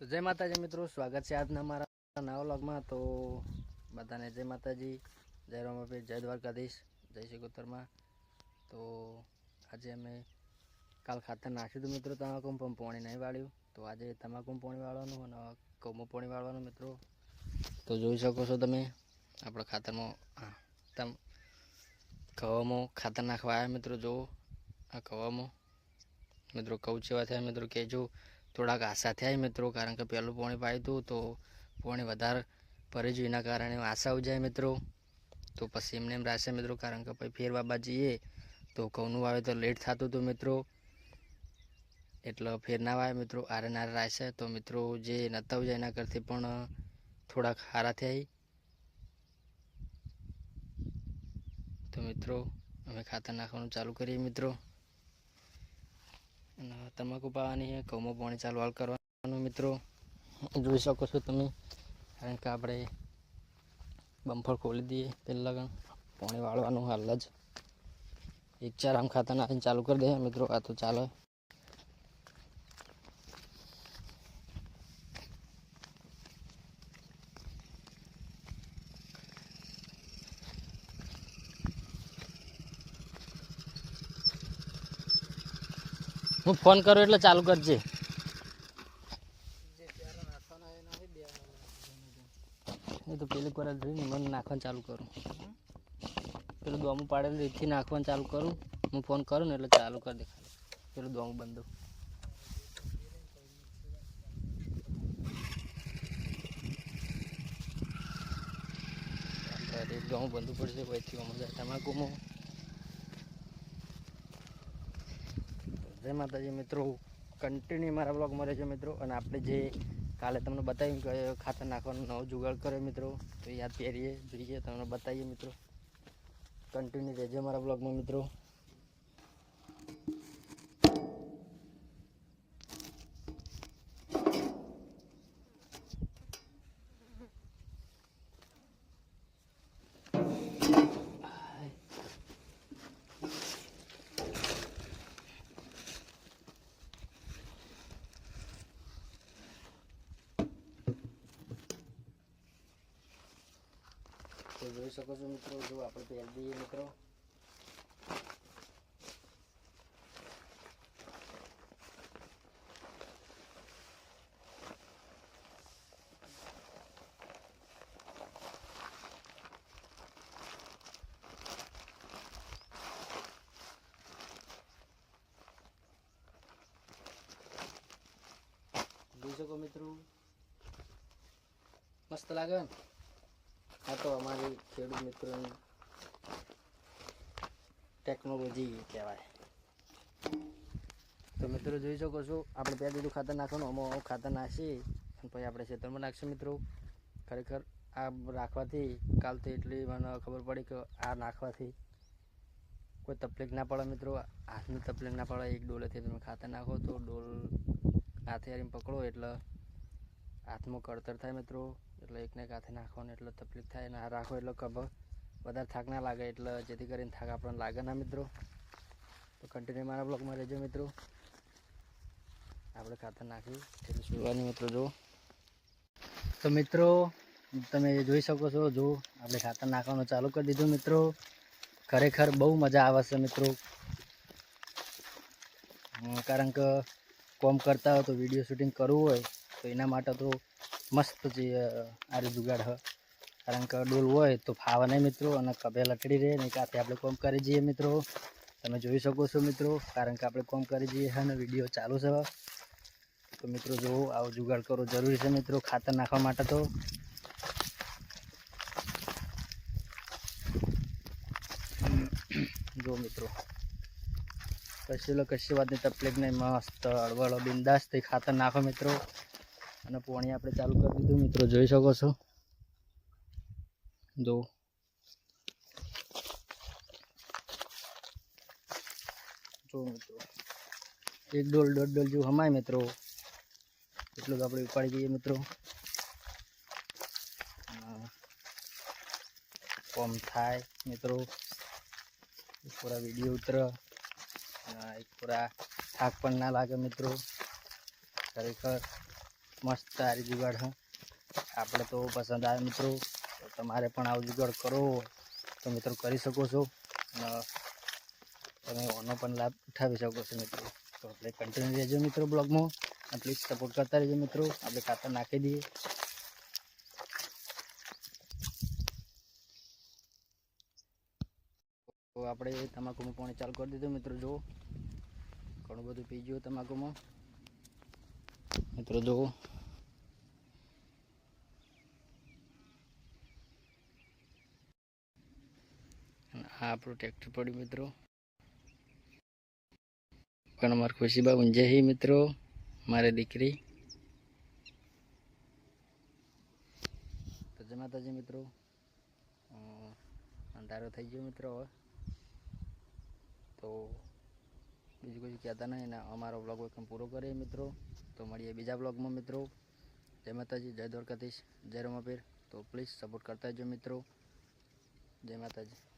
તો જય માતાજી મિત્રો, સ્વાગત છે આજના મારા નવા વ્લોગમાં। તો બધાને જય માતાજી, જય રામાપીર, જય દ્વારકાધીશ, જય શિકોતરમાં। તો આજે અમે કાલ ખાતર નાખ્યું હતું મિત્રો તમાકુમાં, પણ પાણી નહીં વાળ્યું। તો આજે તમાકુમાં પાણી વાળવાનું અને ઘઉંમાં પાણી વાળવાનું મિત્રો। તો જોઈ શકો છો તમે આપણા ખાતરમાં ઘઉંમાં ખાતર નાખવા આવ્યા મિત્રો। જો આ ઘઉંમાં મિત્રો કહું જેવા થયા મિત્રો કહેજો। થોડાક આશા થયા મિત્રો, કારણ કે પહેલું પાણી પાયું હતું તો પાણી વધારે ભરી ગયું, એના કારણે આશા આવી જાય મિત્રો। તો પછી એમને એમ રહેશે મિત્રો, કારણ કે પછી ફેર બાબા જઈએ તો ઘઉંનું વાવેતર લેટ થતું હતું મિત્રો, એટલે ફેર ના વાવે મિત્રો, આરે નારે રહેશે। તો મિત્રો જે નતા જાય એના કરતી પણ થોડાક સારા થયા। તો મિત્રો અમે ખાતર નાખવાનું ચાલુ કરીએ મિત્રો, અને તમાકુ પાવાની છે, ઘઉંમાં પાણી ચાલુ હાલ કરવાનું મિત્રો। જોઈ શકો છો તમે, કારણ કે આપણે બમ્ફર ખોલી દઈએ પહેલાં પાણી વાળવાનું હાલ જ 1-4 આમ ખાતર નાખીને ચાલુ કરી દે મિત્રો। આ તો ચાલે। હું ફોન કરું એટલે ચાલુ કરજે। એ તો પેલી વાર જોઈને મને નાખવાનું ચાલુ કરું, પેલું દોમું પાડેલું રીતથી નાખવાનું ચાલુ કરું। હું ફોન કરું ને એટલે ચાલુ કરી દે, પેલું દોમું બંધ દોમું બંધ પડશે પછી મજા તમાકુમાં। જય માતાજી મિત્રો, કન્ટિન્યુ મારા બ્લોગમાં રહેજો મિત્રો। અને આપણે જે કાલે તમને બતાવ્યું કે ખાતર નાખવાનું નવો જુગાડ કર્યો મિત્રો, તો યાદ પહેરીએ જોઈએ, તમને બતાવીએ મિત્રો। કન્ટિન્યુ રહેજો મારા બ્લોગમાં મિત્રો। તો જોઈ શકો છો મિત્રો, જો આપણે પહેરી દઈએ મિત્રો। જોઈ શકો મિત્રો, મસ્ત લાગે ને? આ તો અમારી ખેડૂત મિત્રોની ટેકનોલોજી કહેવાય। તો મિત્રો જોઈ શકો છો, આપણે પહેલાં દીધું ખાતર નાખવાનું, આમાં ખાતર નાખીએ અને પછી આપણે ખેતરમાં નાખીશું મિત્રો। ખરેખર આ રાખવાથી કાલથી એટલી મને ખબર પડી કે આ નાખવાથી કોઈ તકલીફ ના પડે મિત્રો, હાથની તકલીફ ના પડે। એક ડોલેથી તમે ખાતર નાખો તો ડોલ હાથે હારીને પકડો એટલે હાથમાં કળતર થાય મિત્રો, એટલે એકને એક હાથે નાખવાનું એટલે તકલીફ થાય। અને આ રાખો એટલે ખબર વધારે થાક ના લાગે, એટલે જેથી કરીને થાક આપણને લાગે ના મિત્રો। તો કન્ટિન્યુ મારા બ્લોગમાં રહેજો મિત્રો। આપણે ખાતર નાખી એટલે સુરવાની મિત્રો જો। તો મિત્રો તમે જોઈ શકો છો, જો આપણે ખાતર નાખવાનું ચાલુ કરી દીધું મિત્રો। ખરેખર બહુ મજા આવે છે મિત્રો, કારણ કે કોમ કરતા હોય તો વિડીયો શૂટિંગ કરવું હોય તો એના માટે તો મસ્ત જે આ જુગાડ હ, કારણ કે ડોલ હોય તો ફાવે નહીં મિત્રો, અને કભે લકડી રહે નહીં, કાંથી આપણે કોમ કરી જઈએ મિત્રો। તમે જોઈ શકો છો મિત્રો, કારણ કે આપણે કોમ કરી જઈએ અને વિડીયો ચાલુ છે। તો મિત્રો જો આવો જુગાડ કરવો જરૂરી છે મિત્રો, ખાતર નાખવા માટે તો। જો મિત્રો કશી વાતની તકલીફ નહીં, મસ્ત હળવળો બિંદાસથી ખાતર નાખો મિત્રો। અને પાણી આપણે ચાલુ કરી દીધું મિત્રો, જોઈ શકો છો જો। જો મિત્રો 1 ડોલ 1.5 ડોલ જેવું હમાય મિત્રો, એટલું જ આપણે ઉપાડી દઈએ મિત્રો। કોમ થાય મિત્રો, પૂરા વિડીયો ઉતરે, પૂરા થાક પણ ના લાગે મિત્રો। ખરેખર મસ્ત સારી જુગાડ હા આપણે તો પસંદ આવે મિત્રો. તો તમારે પણ આવું જુગાડ કરો તો મિત્રો કરી શકો છો અને તમે ઓનો પણ લાભ ઉઠાવી શકો છો મિત્રો. તો આપણે કન્ટિન્યુ રહેજો મિત્રો બ્લોગમાં અને પ્લીઝ સપોર્ટ કરતા રહેજો મિત્રો. આપણે ખાતર નાખી દઈએ. તો આપણે તમાકુમાં પાણી ચાલુ કરી દીધું મિત્રો. જુઓ ઘણું બધું પી ગયું તમાકુમાં મિત્રો. જુઓ આ આપણું ટ્રેક્ટર પડ્યું મિત્રો. પણ અમારી ખુશીબા ઊંઝે હી મિત્રો, મારી દીકરી. તો જય માતાજી મિત્રો. અંધારો થઈ ગયો મિત્રો. હવે તો બીજું કોઈ કહેતા નહીં ને અમારો બ્લોગ પૂરો કરીએ મિત્રો. તો મળીએ બીજા બ્લોગમાં મિત્રો. જય માતાજી, જય દ્વારકાધીશ, જય રમાપીર. તો પ્લીઝ સપોર્ટ કરતા રહેજો મિત્રો. જય માતાજી.